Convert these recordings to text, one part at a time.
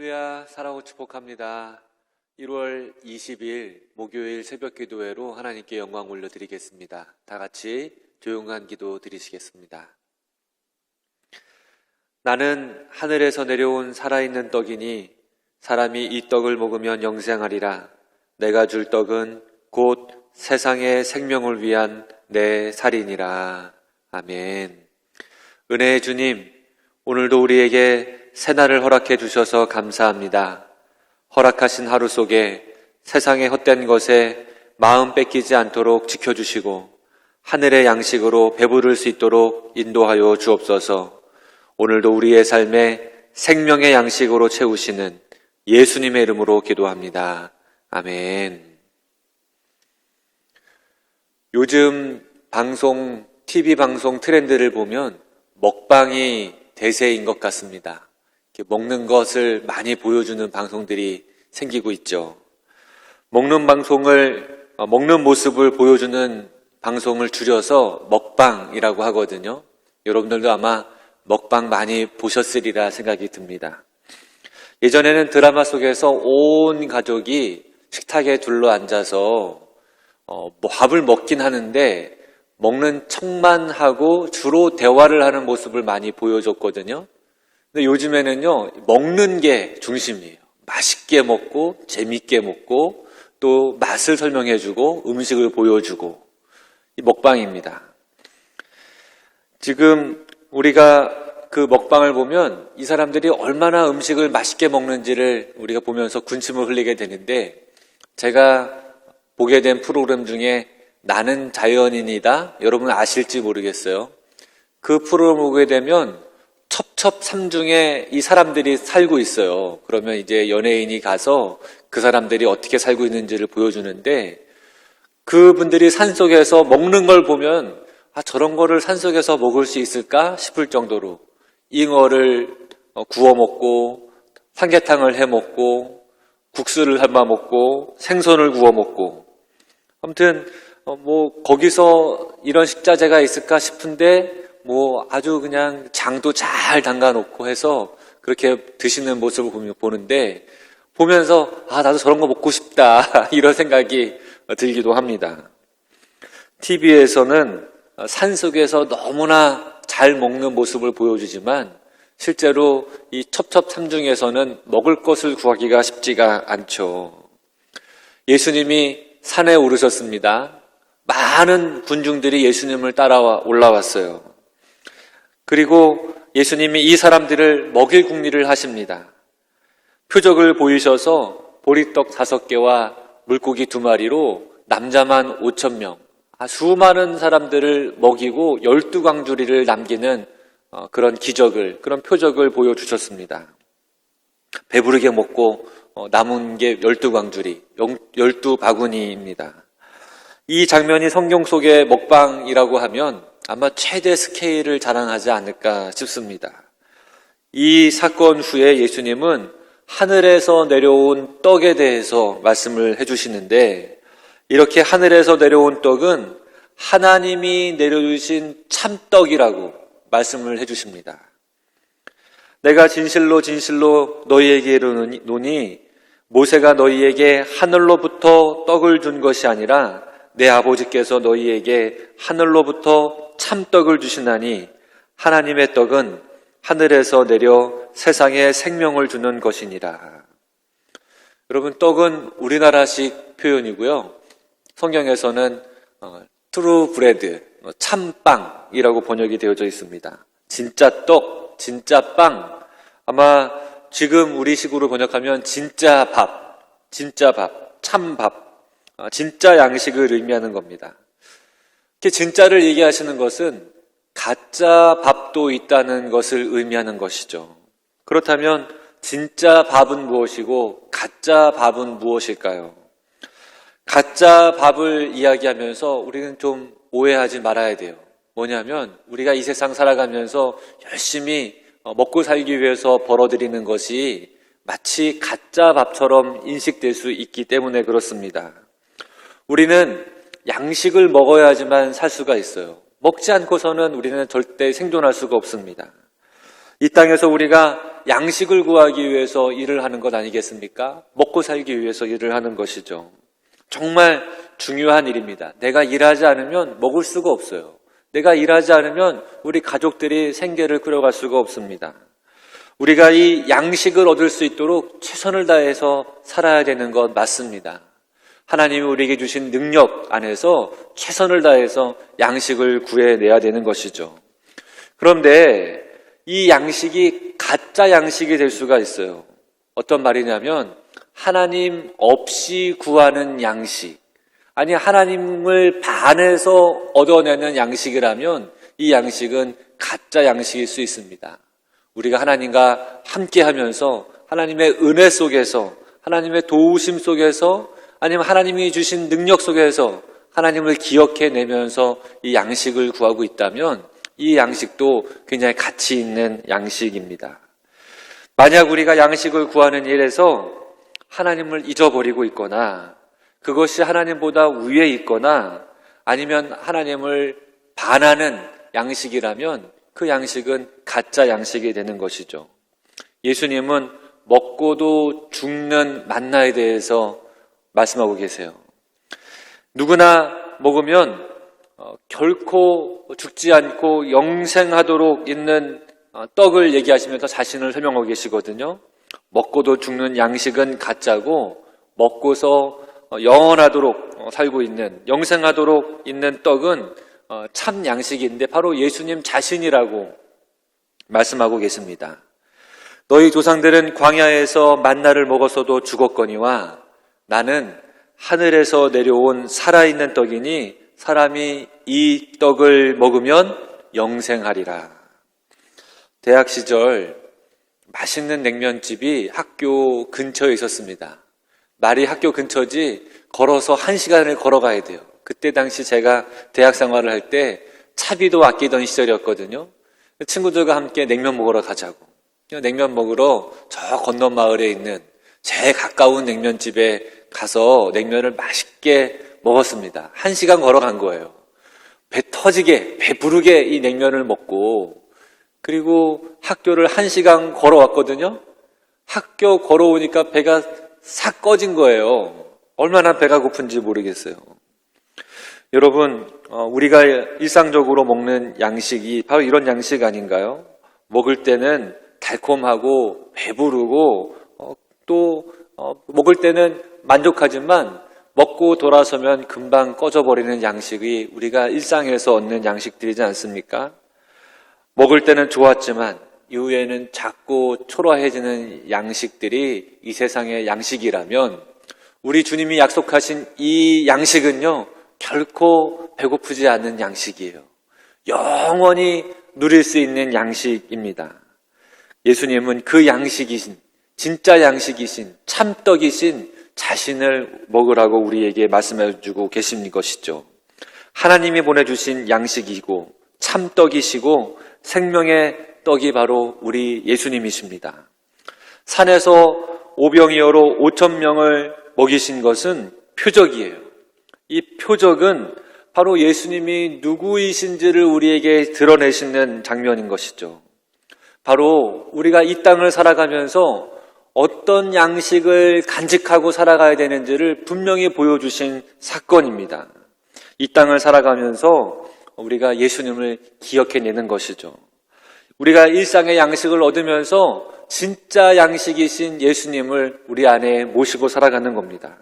할렐루야, 사랑하고 축복합니다. 1월 20일 목요일 새벽 기도회로 하나님께 영광 올려드리겠습니다. 다 같이 조용한 기도 드리시겠습니다. 나는 하늘에서 내려온 살아있는 떡이니 사람이 이 떡을 먹으면 영생하리라. 내가 줄 떡은 곧 세상의 생명을 위한 내 살이니라. 아멘. 은혜의 주님, 오늘도 우리에게 새날을 허락해 주셔서 감사합니다. 허락하신 하루 속에 세상의 헛된 것에 마음 뺏기지 않도록 지켜주시고 하늘의 양식으로 배부를 수 있도록 인도하여 주옵소서. 오늘도 우리의 삶에 생명의 양식으로 채우시는 예수님의 이름으로 기도합니다. 아멘. 요즘 TV 방송 트렌드를 보면 먹방이 대세인 것 같습니다. 먹는 것을 많이 보여주는 방송들이 생기고 있죠. 먹는 모습을 보여주는 방송을 줄여서 먹방이라고 하거든요. 여러분들도 아마 먹방 많이 보셨으리라 생각이 듭니다. 예전에는 드라마 속에서 온 가족이 식탁에 둘러앉아서 밥을 먹긴 하는데 먹는 척만 하고 주로 대화를 하는 모습을 많이 보여줬거든요. 근데 요즘에는요, 먹는 게 중심이에요. 맛있게 먹고 재밌게 먹고 또 맛을 설명해주고 음식을 보여주고 이 먹방입니다. 지금 우리가 그 먹방을 보면 이 사람들이 얼마나 음식을 맛있게 먹는지를 우리가 보면서 군침을 흘리게 되는데, 제가 보게 된 프로그램 중에 나는 자연인이다, 여러분 아실지 모르겠어요. 그 프로그램을 보게 되면 첩첩산중에 이 사람들이 살고 있어요. 그러면 이제 연예인이 가서 그 사람들이 어떻게 살고 있는지를 보여주는데, 그분들이 산속에서 먹는 걸 보면 저런 거를 산속에서 먹을 수 있을까 싶을 정도로 잉어를 구워 먹고 삼계탕을 해 먹고 국수를 삶아 먹고 생선을 구워 먹고, 아무튼 거기서 이런 식자재가 있을까 싶은데 아주 그냥 장도 잘 담가 놓고 해서 그렇게 드시는 모습을 보는데, 보면서 나도 저런 거 먹고 싶다 이런 생각이 들기도 합니다. TV에서는 산속에서 너무나 잘 먹는 모습을 보여주지만 실제로 이 첩첩산중에서는 먹을 것을 구하기가 쉽지가 않죠. 예수님이 산에 오르셨습니다. 많은 군중들이 예수님을 따라 올라왔어요. 그리고 예수님이 이 사람들을 먹일 궁리를 하십니다. 표적을 보이셔서 보리떡 5개와 물고기 2마리로 남자만 5,000명, 수많은 사람들을 먹이고 12광주리를 남기는 그런 기적을, 그런 표적을 보여주셨습니다. 배부르게 먹고 남은 게 12광주리, 12바구니입니다. 이 장면이 성경 속의 먹방이라고 하면 아마 최대 스케일을 자랑하지 않을까 싶습니다. 이 사건 후에 예수님은 하늘에서 내려온 떡에 대해서 말씀을 해주시는데, 이렇게 하늘에서 내려온 떡은 하나님이 내려주신 참떡이라고 말씀을 해주십니다. 내가 진실로 진실로 너희에게 이르노니 모세가 너희에게 하늘로부터 떡을 준 것이 아니라 내 아버지께서 너희에게 하늘로부터 참떡을 주시나니 하나님의 떡은 하늘에서 내려 세상에 생명을 주는 것이니라. 여러분, 떡은 우리나라식 표현이고요. 성경에서는 트루 브레드, 참빵이라고 번역이 되어져 있습니다. 진짜 떡, 진짜 빵. 아마 지금 우리식으로 번역하면 진짜 밥, 참밥, 진짜 양식을 의미하는 겁니다. 이렇게 진짜를 얘기하시는 것은 가짜 밥도 있다는 것을 의미하는 것이죠. 그렇다면 진짜 밥은 무엇이고 가짜 밥은 무엇일까요? 가짜 밥을 이야기하면서 우리는 좀 오해하지 말아야 돼요. 뭐냐면 우리가 이 세상 살아가면서 열심히 먹고 살기 위해서 벌어들이는 것이 마치 가짜 밥처럼 인식될 수 있기 때문에 그렇습니다. 우리는 양식을 먹어야지만 살 수가 있어요. 먹지 않고서는 우리는 절대 생존할 수가 없습니다. 이 땅에서 우리가 양식을 구하기 위해서 일을 하는 것 아니겠습니까? 먹고 살기 위해서 일을 하는 것이죠. 정말 중요한 일입니다. 내가 일하지 않으면 먹을 수가 없어요. 내가 일하지 않으면 우리 가족들이 생계를 꾸려갈 수가 없습니다. 우리가 이 양식을 얻을 수 있도록 최선을 다해서 살아야 되는 것 맞습니다. 하나님이 우리에게 주신 능력 안에서 최선을 다해서 양식을 구해내야 되는 것이죠. 그런데 이 양식이 가짜 양식이 될 수가 있어요. 어떤 말이냐면 하나님 없이 구하는 양식, 아니 하나님을 반해서 얻어내는 양식이라면 이 양식은 가짜 양식일 수 있습니다. 우리가 하나님과 함께하면서 하나님의 은혜 속에서, 하나님의 도우심 속에서, 아니면 하나님이 주신 능력 속에서 하나님을 기억해내면서 이 양식을 구하고 있다면 이 양식도 굉장히 가치 있는 양식입니다. 만약 우리가 양식을 구하는 일에서 하나님을 잊어버리고 있거나 그것이 하나님보다 위에 있거나 아니면 하나님을 반하는 양식이라면 그 양식은 가짜 양식이 되는 것이죠. 예수님은 먹고도 죽는 만나에 대해서 말씀하고 계세요. 누구나 먹으면 결코 죽지 않고 영생하도록 있는 떡을 얘기하시면서 자신을 설명하고 계시거든요. 먹고도 죽는 양식은 가짜고 먹고서 영원하도록 살고 있는, 영생하도록 있는 떡은 참 양식인데 바로 예수님 자신이라고 말씀하고 계십니다. 너희 조상들은 광야에서 만나를 먹었어도 죽었거니와 나는 하늘에서 내려온 살아있는 떡이니 사람이 이 떡을 먹으면 영생하리라. 대학 시절 맛있는 냉면집이 학교 근처에 있었습니다. 말이 학교 근처지 걸어서 1시간을 걸어가야 돼요. 그때 당시 제가 대학 생활을 할 때 차비도 아끼던 시절이었거든요. 친구들과 함께 냉면 먹으러 가자고. 냉면 먹으러 저 건너 마을에 있는 제일 가까운 냉면집에 가서 냉면을 맛있게 먹었습니다. 1시간 걸어간 거예요. 배 터지게, 배 부르게 이 냉면을 먹고 그리고 학교를 1시간 걸어왔거든요. 학교 걸어오니까 배가 싹 꺼진 거예요. 얼마나 배가 고픈지 모르겠어요. 여러분, 우리가 일상적으로 먹는 양식이 바로 이런 양식 아닌가요? 먹을 때는 달콤하고 배부르고 또 먹을 때는 만족하지만 먹고 돌아서면 금방 꺼져버리는 양식이 우리가 일상에서 얻는 양식들이지 않습니까? 먹을 때는 좋았지만 이후에는 작고 초라해지는 양식들이 이 세상의 양식이라면 우리 주님이 약속하신 이 양식은요, 결코 배고프지 않는 양식이에요. 영원히 누릴 수 있는 양식입니다. 예수님은 그 양식이신, 진짜 양식이신, 참떡이신 자신을 먹으라고 우리에게 말씀해 주고 계신 것이죠. 하나님이 보내주신 양식이고 참떡이시고 생명의 떡이 바로 우리 예수님이십니다. 산에서 오병이어로 5,000명을 먹이신 것은 표적이에요. 이 표적은 바로 예수님이 누구이신지를 우리에게 드러내시는 장면인 것이죠. 바로 우리가 이 땅을 살아가면서 어떤 양식을 간직하고 살아가야 되는지를 분명히 보여주신 사건입니다. 이 땅을 살아가면서 우리가 예수님을 기억해내는 것이죠. 우리가 일상의 양식을 얻으면서 진짜 양식이신 예수님을 우리 안에 모시고 살아가는 겁니다.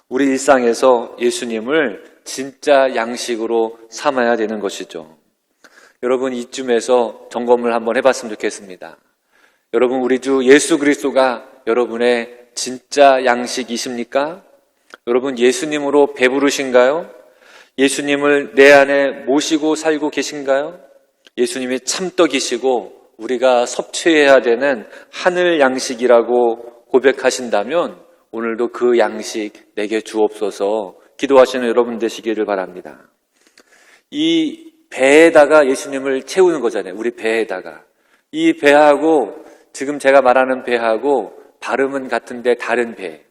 우리 일상에서 예수님을 진짜 양식으로 삼아야 되는 것이죠. 여러분, 이쯤에서 점검을 한번 해봤으면 좋겠습니다. 여러분, 우리 주 예수 그리스도가 여러분의 진짜 양식이십니까? 여러분, 예수님으로 배부르신가요? 예수님을 내 안에 모시고 살고 계신가요? 예수님이 참떡이시고 우리가 섭취해야 되는 하늘 양식이라고 고백하신다면 오늘도 그 양식 내게 주옵소서 기도하시는 여러분 되시기를 바랍니다. 이 배에다가 예수님을 채우는 거잖아요. 우리 배에다가. 이 배하고 지금 제가 말하는 배하고 발음은 같은데 다른 배.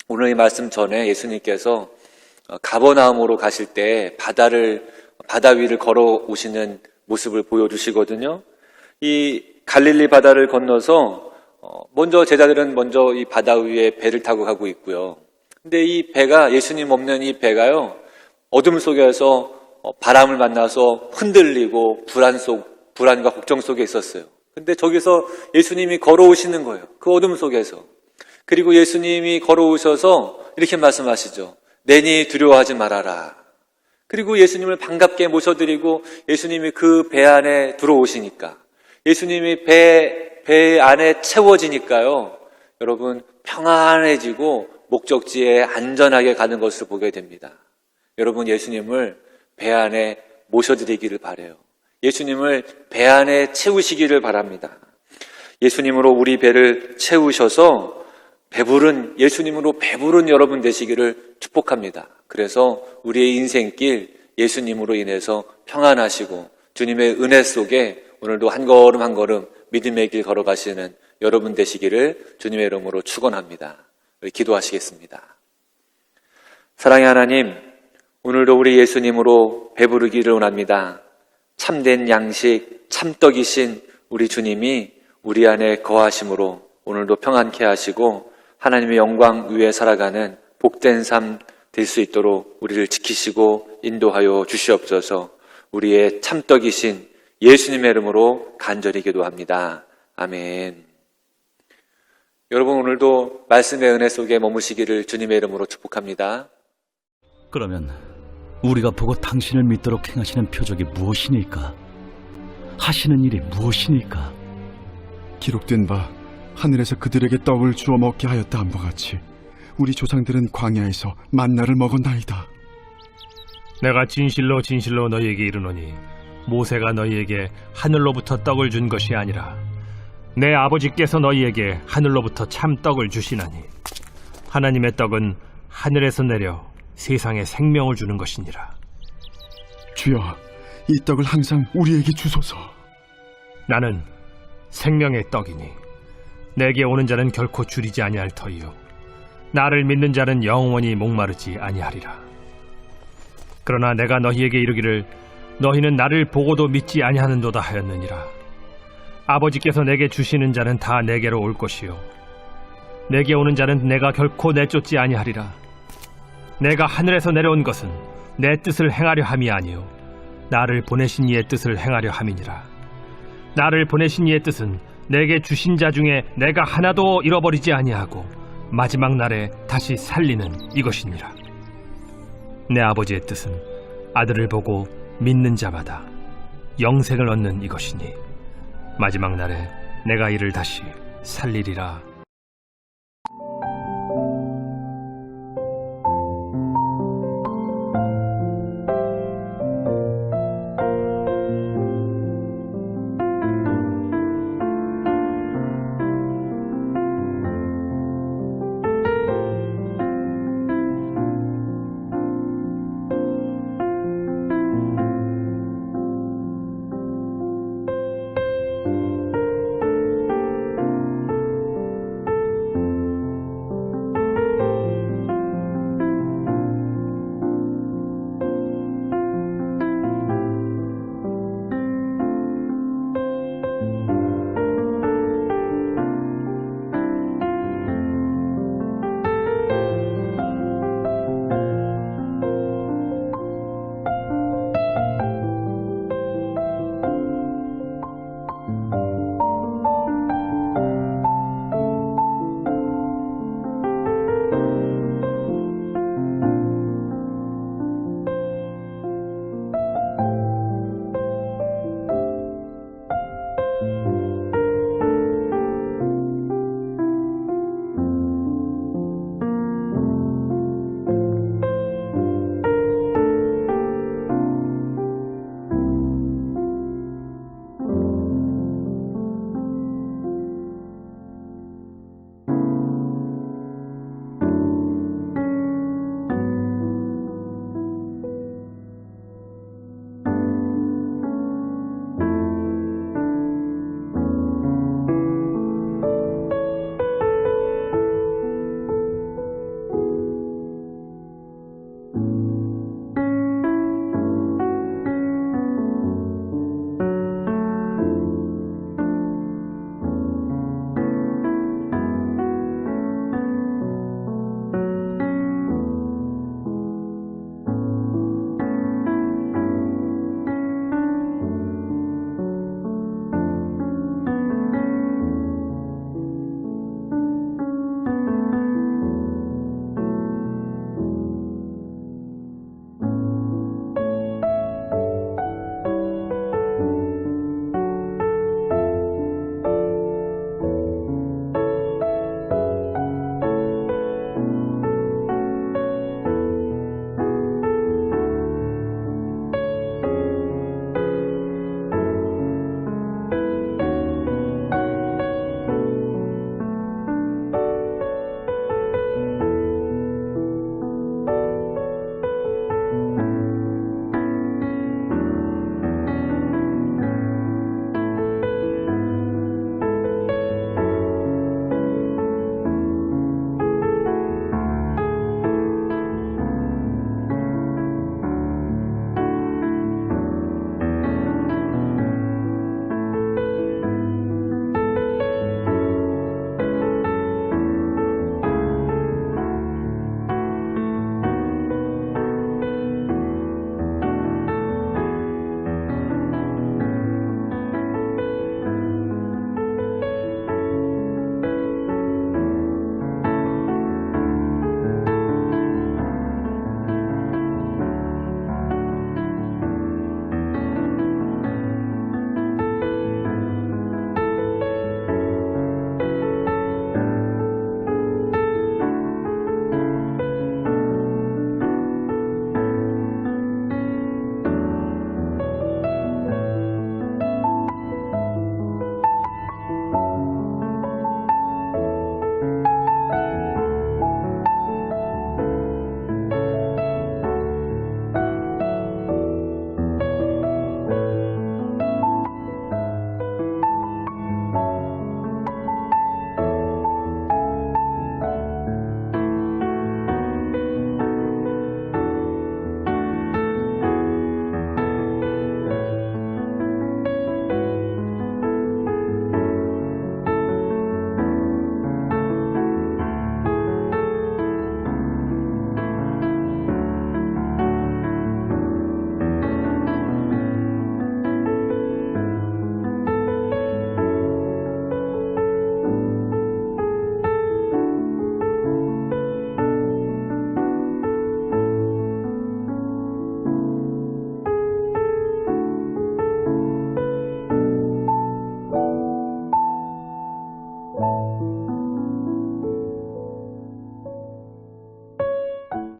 오늘 이 말씀 전에 예수님께서 가버나움으로 가실 때 바다 위를 걸어오시는 모습을 보여주시거든요. 이 갈릴리 바다를 건너서 먼저 제자들은 먼저 이 바다 위에 배를 타고 가고 있고요. 근데 이 배가, 예수님 없는 이 배가요, 어둠 속에서 바람을 만나서 흔들리고 불안과 걱정 속에 있었어요. 근데 저기서 예수님이 걸어오시는 거예요. 그 어둠 속에서. 그리고 예수님이 걸어오셔서 이렇게 말씀하시죠. 내니 두려워하지 말아라. 그리고 예수님을 반갑게 모셔드리고 예수님이 그 배 안에 들어오시니까, 예수님이 배 안에 채워지니까요, 여러분 평안해지고 목적지에 안전하게 가는 것을 보게 됩니다. 여러분, 예수님을 배 안에 모셔드리기를 바라요. 예수님을 배 안에 채우시기를 바랍니다. 예수님으로 우리 배를 채우셔서 예수님으로 배부른 여러분 되시기를 축복합니다. 그래서 우리의 인생길 예수님으로 인해서 평안하시고 주님의 은혜 속에 오늘도 한 걸음 한 걸음 믿음의 길 걸어가시는 여러분 되시기를 주님의 이름으로 축원합니다. 우리 기도하시겠습니다. 사랑의 하나님, 오늘도 우리 예수님으로 배부르기를 원합니다. 참된 양식, 참떡이신 우리 주님이 우리 안에 거하심으로 오늘도 평안케 하시고 하나님의 영광 위에 살아가는 복된 삶 될 수 있도록 우리를 지키시고 인도하여 주시옵소서. 우리의 참떡이신 예수님의 이름으로 간절히 기도합니다. 아멘. 여러분, 오늘도 말씀의 은혜 속에 머무시기를 주님의 이름으로 축복합니다. 그러면 우리가 보고 당신을 믿도록 행하시는 표적이 무엇이니까? 하시는 일이 무엇이니까? 기록된 바 하늘에서 그들에게 떡을 주어 먹게 하였다 함과 같이 우리 조상들은 광야에서 만나를 먹었나이다. 내가 진실로 진실로 너희에게 이르노니 모세가 너희에게 하늘로부터 떡을 준 것이 아니라 내 아버지께서 너희에게 하늘로부터 참 떡을 주시나니 하나님의 떡은 하늘에서 내려 세상에 생명을 주는 것이니라. 주여, 이 떡을 항상 우리에게 주소서. 나는 생명의 떡이니 내게 오는 자는 결코 줄이지 아니할 터이요 나를 믿는 자는 영원히 목마르지 아니하리라. 그러나 내가 너희에게 이르기를 너희는 나를 보고도 믿지 아니하는도다 하였느니라. 아버지께서 내게 주시는 자는 다 내게로 올 것이요 내게 오는 자는 내가 결코 내쫓지 아니하리라. 내가 하늘에서 내려온 것은 내 뜻을 행하려 함이 아니요 나를 보내신 이의 뜻을 행하려 함이니라. 나를 보내신 이의 뜻은 내게 주신 자 중에 내가 하나도 잃어버리지 아니하고 마지막 날에 다시 살리는 이것이니라. 내 아버지의 뜻은 아들을 보고 믿는 자마다 영생을 얻는 이것이니 마지막 날에 내가 이를 다시 살리리라